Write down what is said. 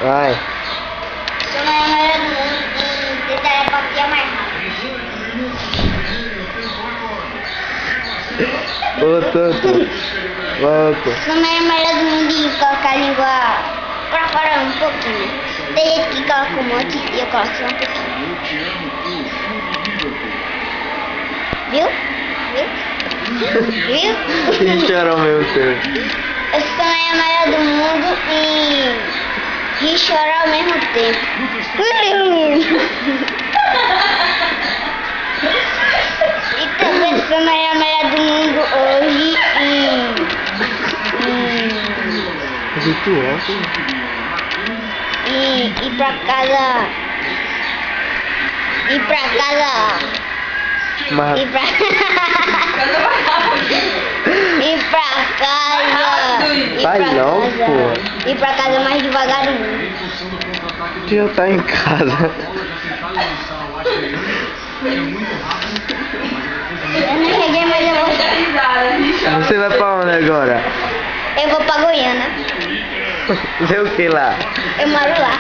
Vai. Sou a melhor do mundo e telepatia mais rápido. Volta. Sou a melhor do mundo e colocar a língua pra fora um pouquinho. Tem gente que coloca um monte e eu coloco só um pouquinho. Viu? E chora ao mesmo tempo. Eu sou a melhor do mundo e chorar ao mesmo tempo. E também sou a melhor do mundo hoje Ritual. e pra casa. Mas E pra casa. Vai não, pô. E pra casa mais devagarinho. Tu já tá em casa. Eu não cheguei, mas eu vou. Você vai pra onde agora? Eu vou pra Goiânia. Vê o que lá? Eu moro lá.